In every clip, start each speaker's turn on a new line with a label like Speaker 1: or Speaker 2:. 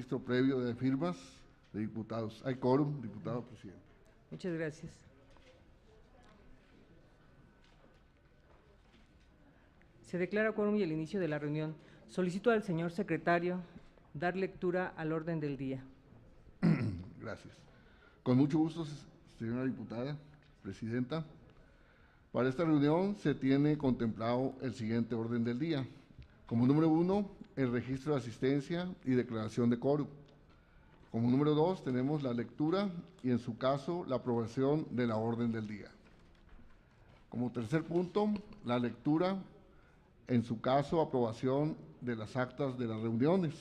Speaker 1: registro previo de firmas de diputados. Hay quórum, diputado presidente.
Speaker 2: Muchas gracias. Se declara quórum y el inicio de la reunión. Solicito al señor secretario dar lectura al orden del día.
Speaker 1: Gracias. Con mucho gusto, señora diputada, presidenta. Para esta reunión se tiene contemplado el siguiente orden del día. Como número 1, el registro de asistencia y declaración de quórum. Como número 2, tenemos la lectura y, en su caso, la aprobación de la orden del día. Como tercer punto, la lectura, en su caso, aprobación de las actas de las reuniones.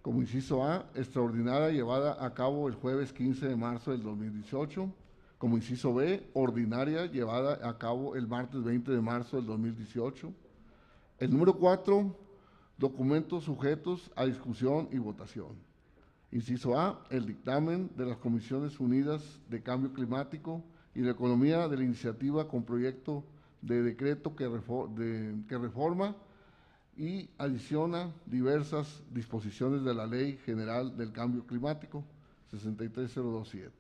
Speaker 1: Como inciso A, extraordinaria llevada a cabo el jueves 15 de marzo del 2018. Como inciso B, ordinaria llevada a cabo el martes 20 de marzo del 2018. El número 4, documentos sujetos a discusión y votación. Inciso A, el dictamen de las Comisiones Unidas de Cambio Climático y de Economía de la iniciativa con proyecto de decreto que reforma y adiciona diversas disposiciones de la Ley General del Cambio Climático, 63027.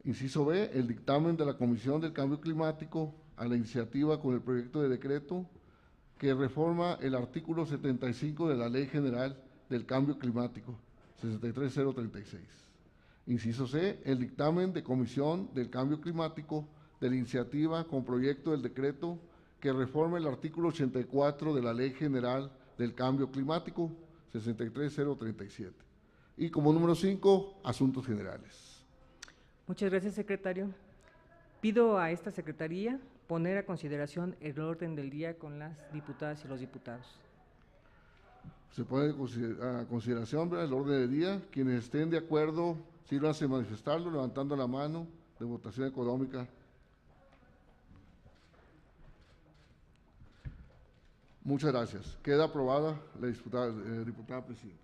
Speaker 1: Inciso B, el dictamen de la Comisión del Cambio Climático a la iniciativa con el proyecto de decreto que reforma el artículo 75 de la Ley General del Cambio Climático, 63036. Inciso C, el dictamen de Comisión del Cambio Climático de la iniciativa con proyecto del decreto que reforma el artículo 84 de la Ley General del Cambio Climático, 63037. Y como número 5, asuntos generales.
Speaker 2: Muchas gracias, secretario. Pido a esta secretaría poner a consideración el orden del día con las diputadas y los diputados.
Speaker 1: Se pone a consideración, ¿verdad?, el orden del día. Quienes estén de acuerdo, sírvanse a manifestarlo levantando la mano. De votación económica. Muchas gracias. Queda aprobada la diputada presidenta.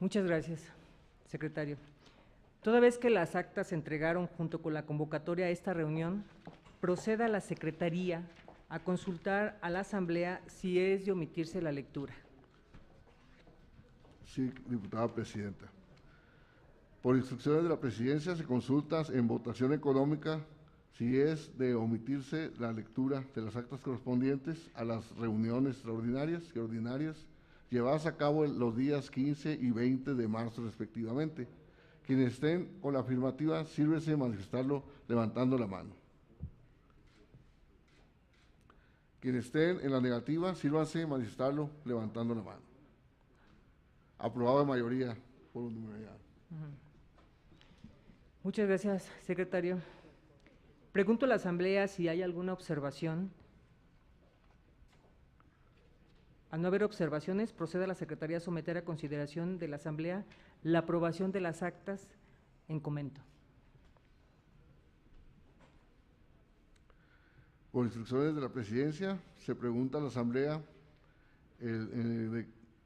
Speaker 2: Muchas gracias, secretario. Toda vez que las actas se entregaron junto con la convocatoria a esta reunión, proceda la secretaría a consultar a la asamblea si es de omitirse la lectura.
Speaker 1: Sí, diputada presidenta. Por instrucciones de la presidencia se consulta en votación económica si es de omitirse la lectura de las actas correspondientes a las reuniones extraordinarias y ordinarias llevadas a cabo los días 15 y 20 de marzo respectivamente. Quienes estén con la afirmativa, sírvese de manifestarlo levantando la mano. Quienes estén en la negativa, sírvanse de manifestarlo levantando la mano. Aprobado de mayoría por unanimidad.
Speaker 2: Muchas gracias, secretario. Pregunto a la asamblea si hay alguna observación. Al no haber observaciones, procede la secretaría a someter a consideración de la asamblea la aprobación de las actas en comento.
Speaker 1: Por instrucciones de la presidencia, se pregunta a la asamblea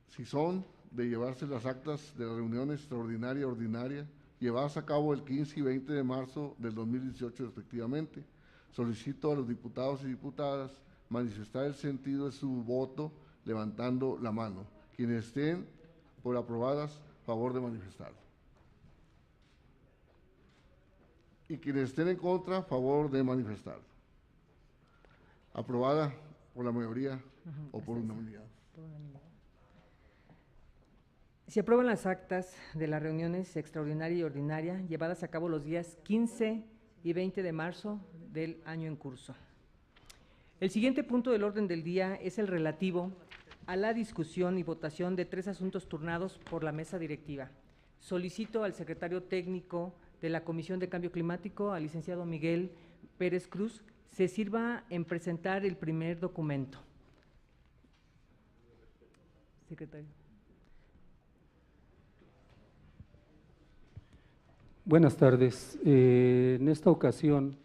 Speaker 1: si son de llevarse las actas de la reunión extraordinaria y ordinaria llevadas a cabo el 15 y 20 de marzo del 2018 respectivamente. Solicito a los diputados y diputadas manifestar el sentido de su voto levantando la mano. Quienes estén por aprobadas, favor de manifestarlo. Y quienes estén en contra, favor de manifestarlo. Aprobada por la mayoría o por unanimidad.
Speaker 2: Se aprueban las actas de las reuniones extraordinaria y ordinaria llevadas a cabo los días 15 y 20 de marzo del año en curso. El siguiente punto del orden del día es el relativo a la discusión y votación de 3 asuntos turnados por la mesa directiva. Solicito al secretario técnico de la Comisión de Cambio Climático, al licenciado Miguel Pérez Cruz, se sirva en presentar el primer documento. Secretario.
Speaker 3: Buenas tardes. En esta ocasión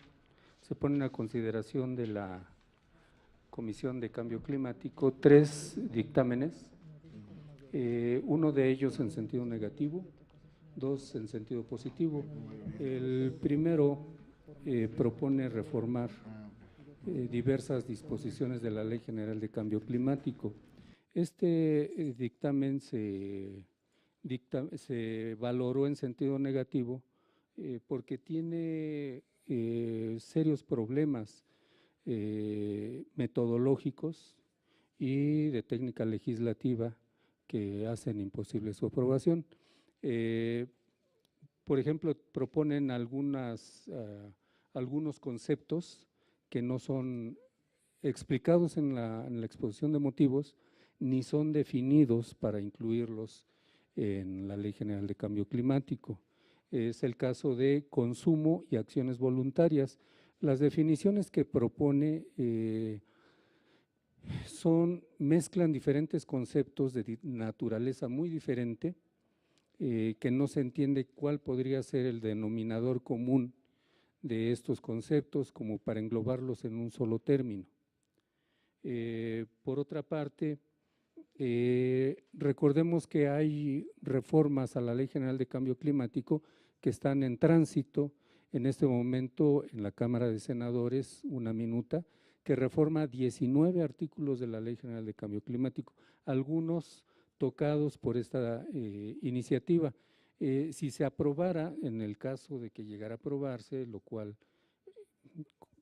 Speaker 3: se ponen a consideración de la Comisión de Cambio Climático 3 dictámenes, uno de ellos en sentido negativo, 2 en sentido positivo. El primero propone reformar diversas disposiciones de la Ley General de Cambio Climático. Este dictamen se valoró en sentido negativo porque tiene serios problemas metodológicos y de técnica legislativa que hacen imposible su aprobación. Por ejemplo, proponen algunos conceptos que no son explicados en la exposición de motivos, ni son definidos para incluirlos en la Ley General de Cambio Climático. Es el caso de consumo y acciones voluntarias. Las definiciones que propone mezclan diferentes conceptos de naturaleza muy diferente, que no se entiende cuál podría ser el denominador común de estos conceptos como para englobarlos en un solo término. Por otra parte, recordemos que hay reformas a la Ley General de Cambio Climático que están en tránsito en este momento en la Cámara de Senadores, una minuta, que reforma 19 artículos de la Ley General de Cambio Climático, algunos tocados por esta iniciativa. Si se aprobara, en el caso de que llegara a aprobarse, lo cual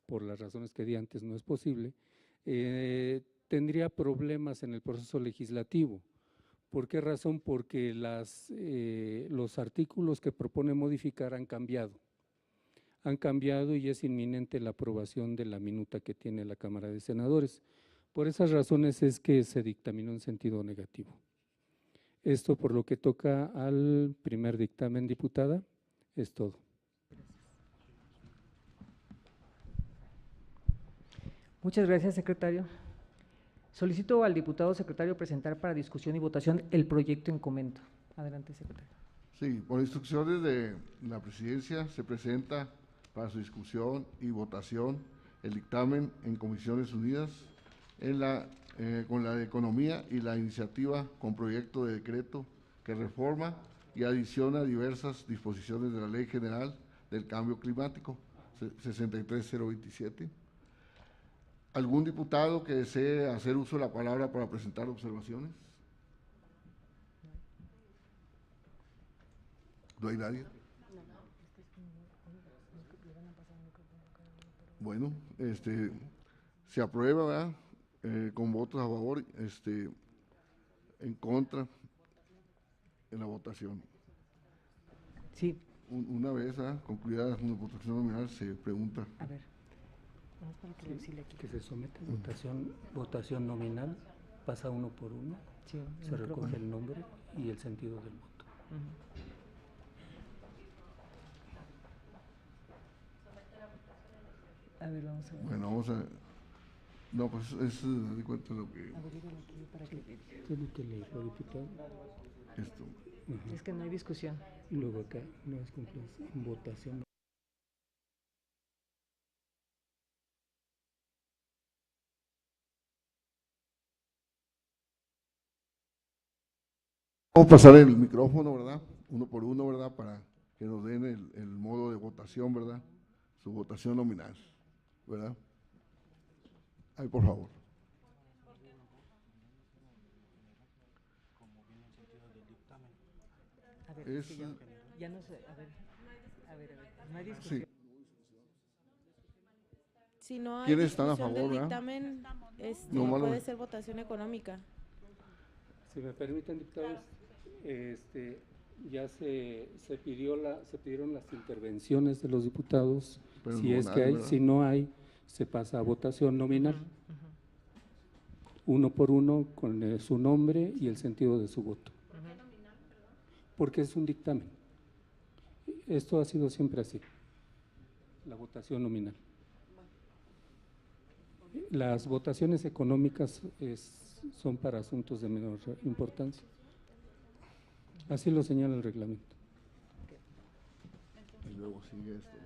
Speaker 3: por las razones que di antes no es posible, tendría problemas en el proceso legislativo. ¿Por qué razón? Porque los artículos que propone modificar han cambiado y es inminente la aprobación de la minuta que tiene la Cámara de Senadores. Por esas razones es que se dictaminó en sentido negativo. Esto por lo que toca al primer dictamen, diputada, es todo.
Speaker 2: Muchas gracias, secretario. Solicito al diputado secretario presentar para discusión y votación el proyecto en comento. Adelante, secretario.
Speaker 1: Sí, por instrucciones de la presidencia se presenta para su discusión y votación el dictamen en Comisiones Unidas con la de Economía y la iniciativa con proyecto de decreto que reforma y adiciona diversas disposiciones de la Ley General del Cambio Climático 63027. ¿Algún diputado que desee hacer uso de la palabra para presentar observaciones? ¿No hay nadie? Bueno, se aprueba, ¿verdad? Con votos a favor, en contra en la votación.
Speaker 2: Sí.
Speaker 1: Una vez concluida la votación nominal, se pregunta.
Speaker 2: A ver. Vamos para que
Speaker 3: Sí, que se somete a votación nominal, pasa uno por uno,
Speaker 2: sí,
Speaker 3: se recoge el nombre y el sentido del voto.
Speaker 2: A ver, vamos a ver.
Speaker 1: Bueno, vamos a… No, pues es de cuenta lo que…
Speaker 2: A ver, dígame aquí para que le diga.
Speaker 3: Tiene que leerlo, diputado.
Speaker 1: Esto.
Speaker 2: Es que no hay discusión.
Speaker 3: Y luego acá, no es votación.
Speaker 1: Vamos a pasar el micrófono, ¿verdad? Uno por uno, ¿verdad? Para que nos den el modo de votación, ¿verdad? Su votación nominal, ¿verdad? Ahí, por favor.
Speaker 2: A ver, es que ya no sé, a ver, no hay discusión.
Speaker 1: Sí.
Speaker 4: Si no hay
Speaker 1: ¿Quiénes están a
Speaker 4: discusión
Speaker 1: favor,
Speaker 4: del
Speaker 1: verdad?
Speaker 4: dictamen,
Speaker 1: No, malo.
Speaker 4: puede ser votación económica.
Speaker 3: Si me permiten, diputados, ya se pidieron las intervenciones de los diputados,
Speaker 1: Pero
Speaker 3: si
Speaker 1: no
Speaker 3: es
Speaker 1: nadie,
Speaker 3: que hay,
Speaker 1: ¿verdad?
Speaker 3: si no hay, se pasa a votación nominal, uno por uno con su nombre y el sentido de su voto, porque es un dictamen. Esto ha sido siempre así, la votación nominal. Las votaciones económicas son para asuntos de menor importancia. Así lo señala el reglamento.
Speaker 1: Y luego sigue esto.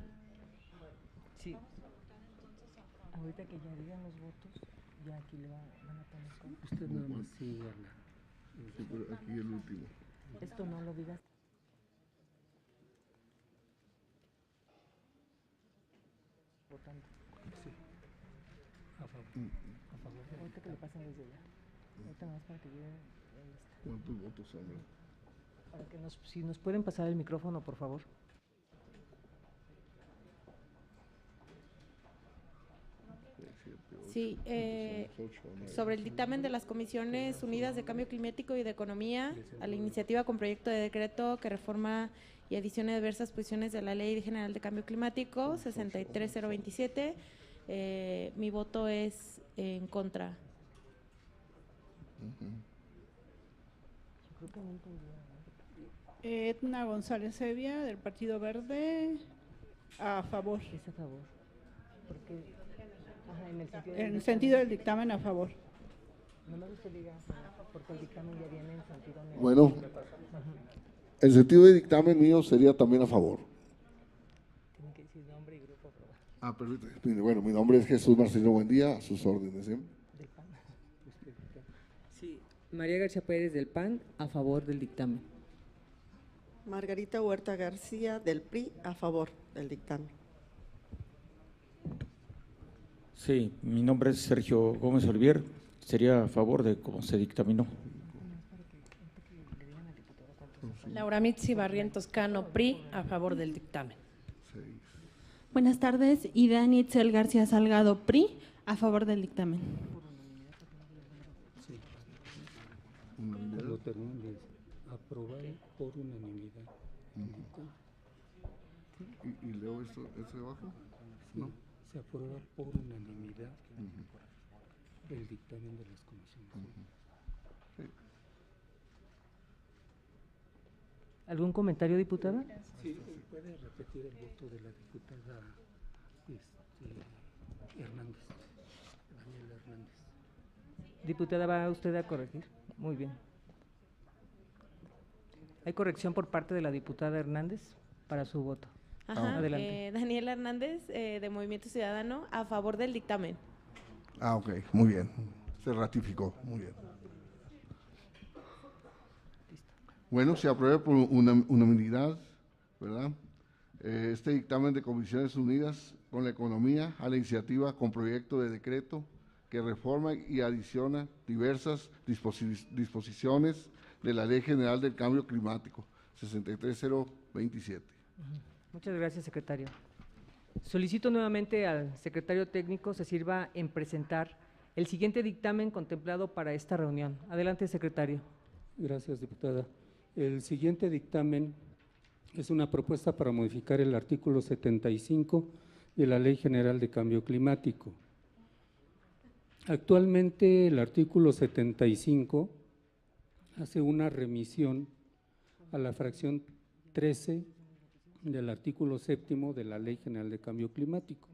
Speaker 2: Sí. Ahorita que ya digan los votos, ya aquí le van a poner con…
Speaker 3: Usted nada más sigue
Speaker 1: Sí, pero aquí el último.
Speaker 2: Esto no lo digas. Votando.
Speaker 3: a favor.
Speaker 2: Ahorita que le pasen desde allá. Ahorita nada más para que llegue,
Speaker 1: ¿Cuántos votos, hombre?
Speaker 2: para que si nos pueden pasar el micrófono, por favor.
Speaker 4: Sí, sobre el dictamen de las Comisiones Unidas de Cambio Climático y de Economía, a la iniciativa con proyecto de decreto que reforma y adiciona diversas posiciones de la Ley General de Cambio Climático, 63027. Mi voto es en contra.
Speaker 5: Edna González Evia, del Partido Verde, a favor.
Speaker 2: Es a favor. Porque, ajá, en el sentido
Speaker 5: En el sentido del dictamen, a favor.
Speaker 2: No me gusta diga, porque el dictamen ya viene en sentido negativo.
Speaker 1: Bueno, el sentido de dictamen mío sería también a favor.
Speaker 2: Tienen que decir nombre y grupo aprobado.
Speaker 1: Permítame. Mire, bueno, mi nombre es Jesús Marcelino Buendía, a sus órdenes.
Speaker 2: Del PAN. Sí, María García Pérez del PAN, a favor del dictamen.
Speaker 6: Margarita Huerta García, del PRI, a favor del dictamen.
Speaker 7: Sí, mi nombre es Sergio Gómez Olivier, sería a favor de cómo se dictaminó.
Speaker 8: Laura Mitzi Barrientos Cano, PRI, a favor del dictamen.
Speaker 1: 6.
Speaker 9: Buenas tardes, Ida Itzel García Salgado, PRI, a favor del dictamen.
Speaker 3: Lo termino, aprobado por unanimidad.
Speaker 1: ¿Y leo esto de abajo? ¿No?
Speaker 3: Se aprueba por unanimidad el dictamen de las comisiones.
Speaker 2: ¿Algún comentario, diputada?
Speaker 3: Sí, puede repetir el voto de la diputada Hernández, Daniela Hernández.
Speaker 2: Diputada, ¿va usted a corregir? Muy bien. ¿Hay corrección por parte de la diputada Hernández para su voto?
Speaker 4: Ajá,
Speaker 2: Adelante.
Speaker 4: Daniela Hernández, de Movimiento Ciudadano, a favor del dictamen.
Speaker 1: Ok, muy bien. Se ratificó, muy bien. Bueno, se aprueba por unanimidad, ¿verdad? Este dictamen de Comisiones Unidas con la Economía a la iniciativa con proyecto de decreto que reforma y adiciona diversas disposiciones de la Ley General del Cambio Climático, 63027.
Speaker 2: Muchas gracias, secretario. Solicito nuevamente al secretario técnico se sirva en presentar el siguiente dictamen contemplado para esta reunión. Adelante, secretario.
Speaker 3: Gracias, diputada. El siguiente dictamen es una propuesta para modificar el artículo 75 de la Ley General de Cambio Climático. Actualmente el artículo 75 hace una remisión a la fracción 13 del artículo 7º de la Ley General de Cambio Climático.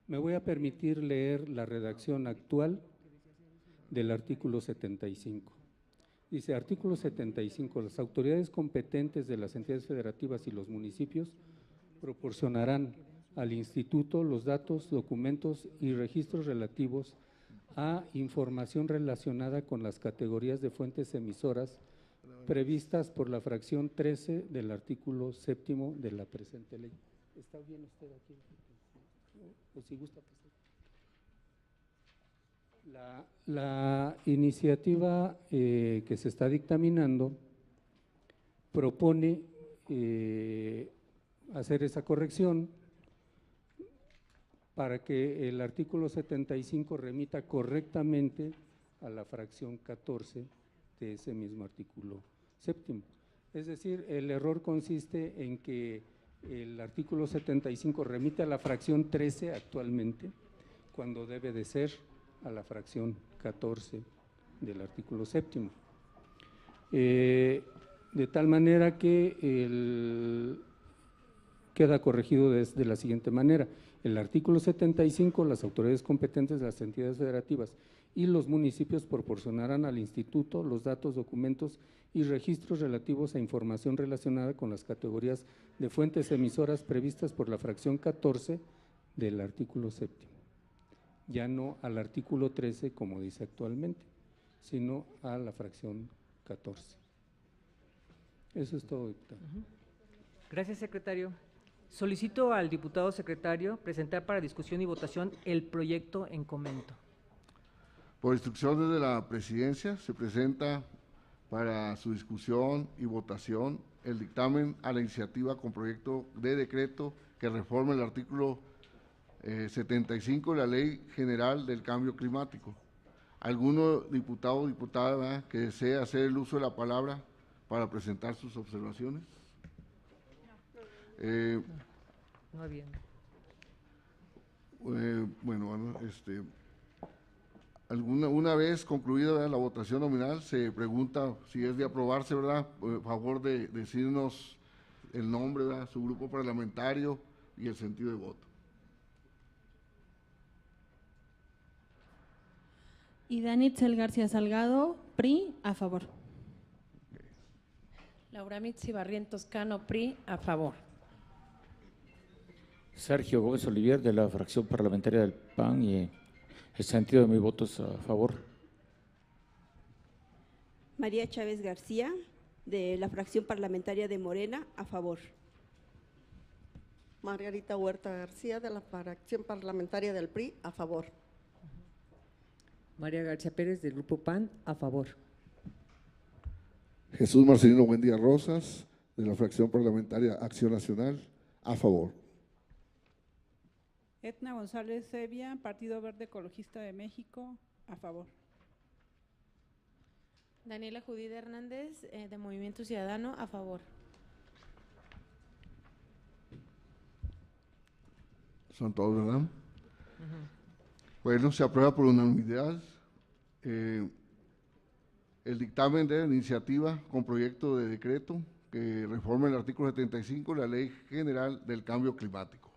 Speaker 3: Me voy a permitir leer la redacción actual del artículo 75. Dice, artículo 75, las autoridades competentes de las entidades federativas y los municipios proporcionarán al instituto los datos, documentos y registros relativos a información relacionada con las categorías de fuentes emisoras previstas por la fracción 13 del artículo 7º de la presente ley. ¿Está bien usted aquí? ¿O si gusta pasar? La iniciativa que se está dictaminando propone hacer esa corrección para que el artículo 75 remita correctamente a la fracción 14 de ese mismo artículo 7º. Es decir, el error consiste en que el artículo 75 remite a la fracción 13 actualmente, cuando debe de ser a la fracción 14 del artículo 7º. De tal manera que queda corregido de la siguiente manera. El artículo 75, las autoridades competentes de las entidades federativas y los municipios proporcionarán al instituto los datos, documentos y registros relativos a información relacionada con las categorías de fuentes emisoras previstas por la fracción 14 del artículo 7º. Ya no al artículo 13 como dice actualmente, sino a la fracción 14. Eso es todo, diputado.
Speaker 2: Gracias, secretario. Solicito al diputado secretario presentar para discusión y votación el proyecto en comento.
Speaker 1: Por instrucciones de la Presidencia, se presenta para su discusión y votación el dictamen a la iniciativa con proyecto de decreto que reforma el artículo 75 de la Ley General del Cambio Climático. ¿Alguno diputado o diputada, ¿verdad?, que desee hacer el uso de la palabra para presentar sus observaciones?
Speaker 2: No había.
Speaker 1: Una vez concluida, ¿verdad?, la votación nominal, se pregunta si es de aprobarse, ¿verdad?, por favor de decirnos el nombre, ¿verdad?, su grupo parlamentario y el sentido de voto.
Speaker 9: Ida Nitzel García Salgado, PRI, a favor.
Speaker 8: Laura Mitzi Barrientos Cano, PRI, a favor.
Speaker 7: Sergio Gómez Olivier, de la fracción parlamentaria del PAN, y el sentido de mi voto es a favor.
Speaker 10: María Chávez García, de la fracción parlamentaria de Morena, a favor.
Speaker 6: Margarita Huerta García, de la fracción parlamentaria del PRI, a favor.
Speaker 2: María García Pérez, del Grupo PAN, a favor.
Speaker 1: Jesús Marcelino Buendía Rosas, de la fracción parlamentaria Acción Nacional, a favor.
Speaker 5: Etna González Sevia, Partido Verde Ecologista de México, a favor.
Speaker 4: Daniela Judith Hernández, de Movimiento Ciudadano, a favor.
Speaker 1: Son todos, ¿verdad? Bueno, se aprueba por unanimidad el dictamen de la iniciativa con proyecto de decreto que reforma el artículo 75 de la Ley General del Cambio Climático.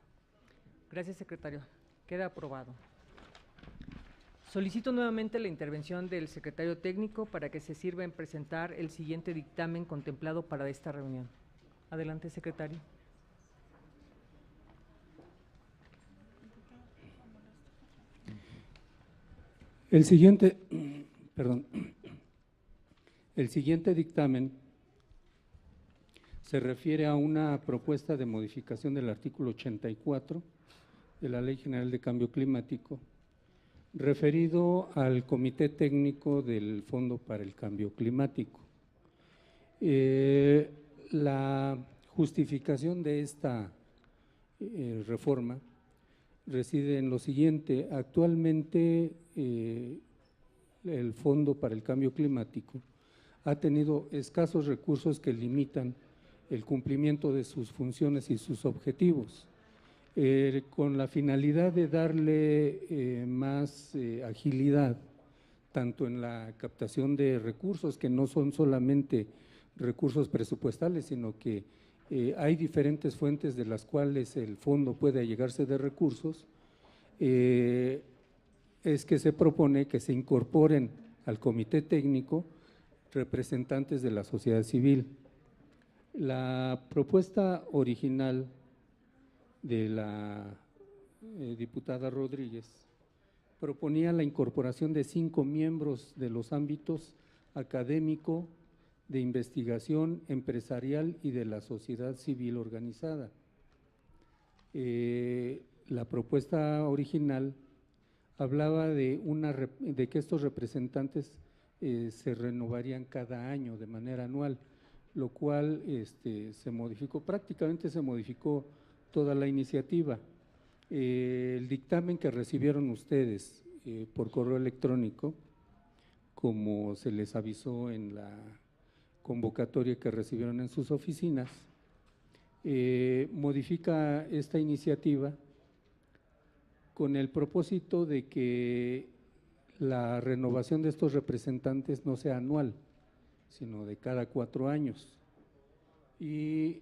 Speaker 2: Gracias, secretario. Queda aprobado. Solicito nuevamente la intervención del secretario técnico para que se sirva en presentar el siguiente dictamen contemplado para esta reunión. Adelante, secretario.
Speaker 3: El siguiente dictamen se refiere a una propuesta de modificación del artículo 84 de la Ley General de Cambio Climático, referido al Comité Técnico del Fondo para el Cambio Climático. La justificación de esta reforma reside en lo siguiente. Actualmente el Fondo para el Cambio Climático ha tenido escasos recursos que limitan el cumplimiento de sus funciones y sus objetivos. Con la finalidad de darle más agilidad, tanto en la captación de recursos, que no son solamente recursos presupuestales, sino que hay diferentes fuentes de las cuales el fondo puede allegarse de recursos, es que se propone que se incorporen al comité técnico representantes de la sociedad civil. La propuesta original de la diputada Rodríguez proponía la incorporación de 5 miembros de los ámbitos académico, de investigación, empresarial y de la sociedad civil organizada. La propuesta original hablaba de que estos representantes se renovarían cada año de manera anual, lo cual se modificó, prácticamente se modificó toda la iniciativa. El dictamen que recibieron ustedes por correo electrónico, como se les avisó en la convocatoria que recibieron en sus oficinas, modifica esta iniciativa con el propósito de que la renovación de estos representantes no sea anual, sino de cada 4 años, y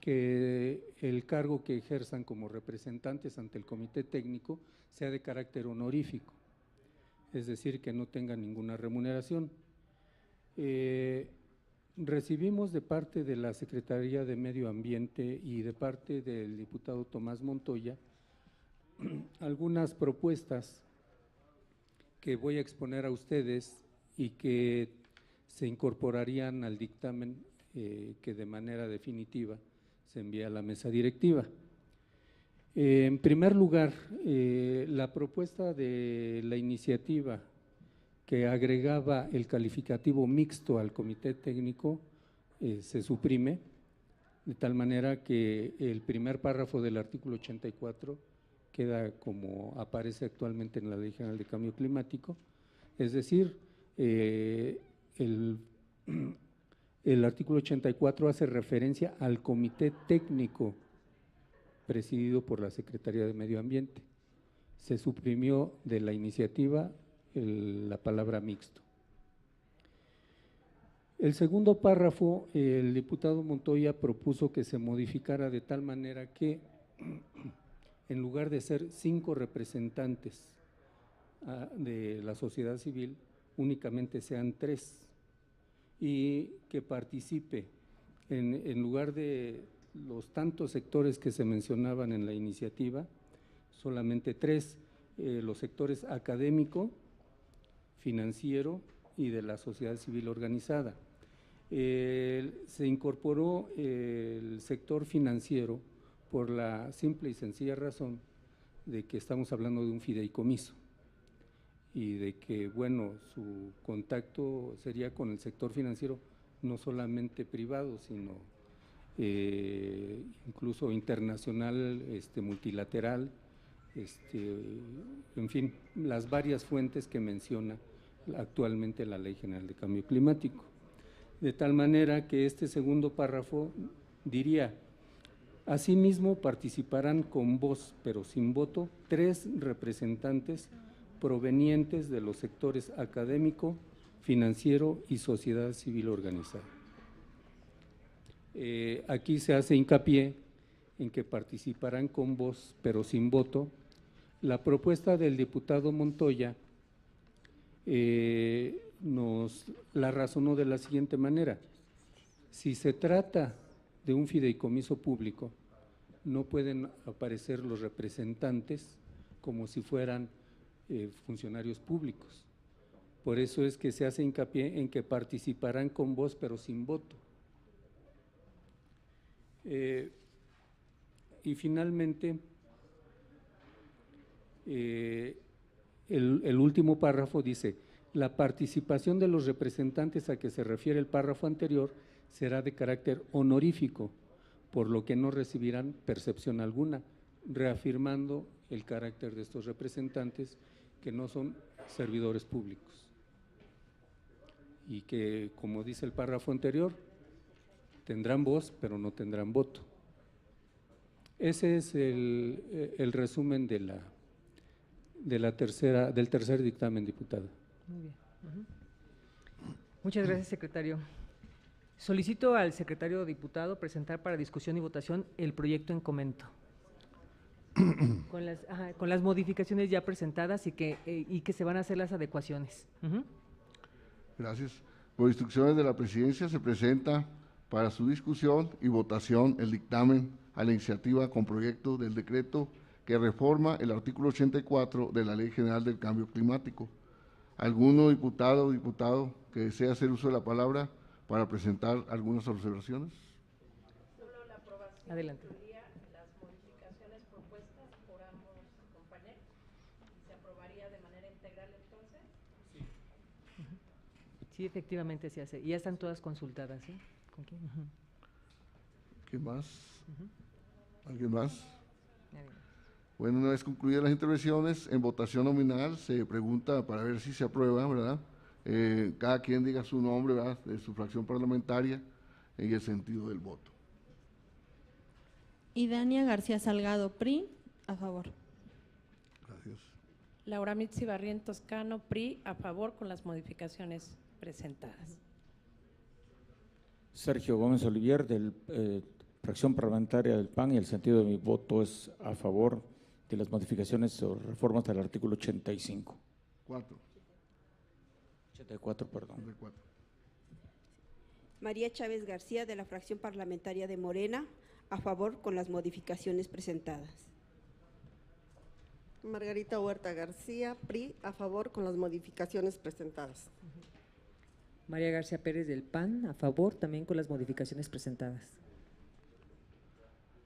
Speaker 3: que el cargo que ejerzan como representantes ante el comité técnico sea de carácter honorífico, es decir, que no tengan ninguna remuneración. Recibimos de parte de la Secretaría de Medio Ambiente y de parte del diputado Tomás Montoya algunas propuestas que voy a exponer a ustedes y que se incorporarían al dictamen que de manera definitiva se envía a la mesa directiva. En primer lugar, la propuesta de la iniciativa que agregaba el calificativo mixto al comité técnico se suprime, de tal manera que el primer párrafo del artículo 84 queda como aparece actualmente en la Ley General de Cambio Climático, es decir, el artículo 84 hace referencia al comité técnico presidido por la Secretaría de Medio Ambiente. Se suprimió de la iniciativa la palabra mixto. El segundo párrafo, el diputado Montoya propuso que se modificara de tal manera que en lugar de ser 5 representantes de la sociedad civil, únicamente sean 3 y que participe en lugar de los tantos sectores que se mencionaban en la iniciativa, solamente 3, los sectores académico, financiero y de la sociedad civil organizada. Se incorporó el sector financiero por la simple y sencilla razón de que estamos hablando de un fideicomiso y de que, bueno, su contacto sería con el sector financiero no solamente privado, sino incluso internacional, multilateral, en fin, las varias fuentes que menciona actualmente la Ley General de Cambio Climático. De tal manera que este segundo párrafo diría: asimismo participarán con voz pero sin voto 3 representantes provenientes de los sectores académico, financiero y sociedad civil organizada. Aquí se hace hincapié en que participarán con voz pero sin voto. La propuesta del diputado Montoya nos la razonó de la siguiente manera: si se trata de un fideicomiso público, no pueden aparecer los representantes como si fueran funcionarios públicos. Por eso es que se hace hincapié en que participarán con voz pero sin voto. Y finalmente, el último párrafo dice: la participación de los representantes a que se refiere el párrafo anterior será de carácter honorífico, por lo que no recibirán percepción alguna, reafirmando el carácter de estos representantes que no son servidores públicos y que, como dice el párrafo anterior, tendrán voz pero no tendrán voto. Ese es el resumen del tercer dictamen, diputada.
Speaker 2: Muy bien. Muchas gracias, secretario. Solicito al secretario diputado presentar para discusión y votación el proyecto en comento, con las modificaciones ya presentadas y que se van a hacer las adecuaciones.
Speaker 1: Gracias. Por instrucciones de la Presidencia se presenta para su discusión y votación el dictamen a la iniciativa con proyecto del decreto que reforma el artículo 84 de la Ley General del Cambio Climático. ¿Alguno diputado o diputado que desea hacer uso de la palabra para presentar algunas observaciones?
Speaker 8: Solo la aprobación.
Speaker 2: Adelante.
Speaker 8: Las modificaciones propuestas por ambos compañeros. ¿Se aprobaría de manera integral entonces?
Speaker 2: Sí. Sí, efectivamente se hace. Y ya están todas consultadas, ¿eh? ¿Con quién?
Speaker 1: ¿Qué más? ¿Alguien más? Bueno, una vez concluidas las intervenciones, en votación nominal se pregunta para ver si se aprueba, ¿verdad? Cada quien diga su nombre, ¿verdad?, de su fracción parlamentaria en el sentido del voto.
Speaker 9: Idania García Salgado, PRI, a favor.
Speaker 1: Gracias.
Speaker 8: Laura Mitzi Barrientos Cano, PRI, a favor con las modificaciones presentadas.
Speaker 7: Sergio Gómez Olivier, fracción parlamentaria del PAN, y el sentido de mi voto es a favor de las modificaciones o reformas del artículo 85. 84, perdón.
Speaker 1: 84.
Speaker 10: María Chávez García, de la fracción parlamentaria de Morena, a favor con las modificaciones presentadas.
Speaker 6: Margarita Huerta García, PRI, a favor con las modificaciones presentadas.
Speaker 2: María García Pérez del PAN, a favor también con las modificaciones presentadas.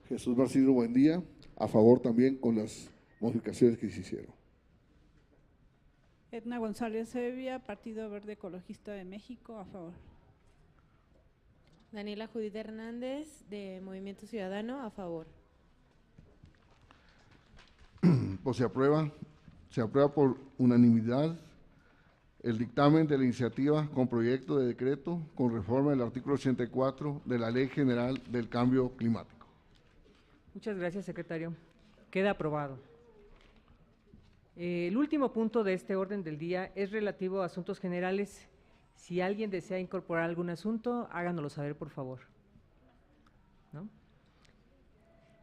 Speaker 1: Jesús Marcillo Buendía, a favor también con las modificaciones que se hicieron.
Speaker 5: Edna González Evia, Partido Verde Ecologista de México, a favor.
Speaker 4: Daniela Judith Hernández, de Movimiento Ciudadano, a favor.
Speaker 1: Pues se aprueba por unanimidad el dictamen de la iniciativa con proyecto de decreto con reforma del artículo 84 de la Ley General del Cambio Climático.
Speaker 2: Muchas gracias, secretario. Queda aprobado. El último punto de este orden del día es relativo a asuntos generales. Si alguien desea incorporar algún asunto, háganoslo saber, por favor. ¿No?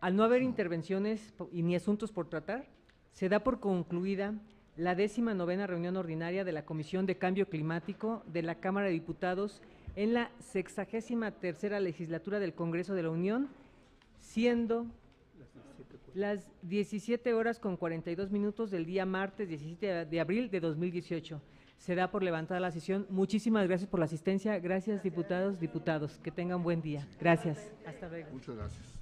Speaker 2: Al no haber intervenciones y ni asuntos por tratar, se da por concluida la 19ª reunión ordinaria de la Comisión de Cambio Climático de la Cámara de Diputados en la 63ª legislatura del Congreso de la Unión, siendo las 17:42 del día martes 17 de abril de 2018. Se da por levantada la sesión. Muchísimas gracias por la asistencia. Gracias, diputados, diputados. Que tengan buen día. Gracias. Hasta luego.
Speaker 1: Muchas gracias.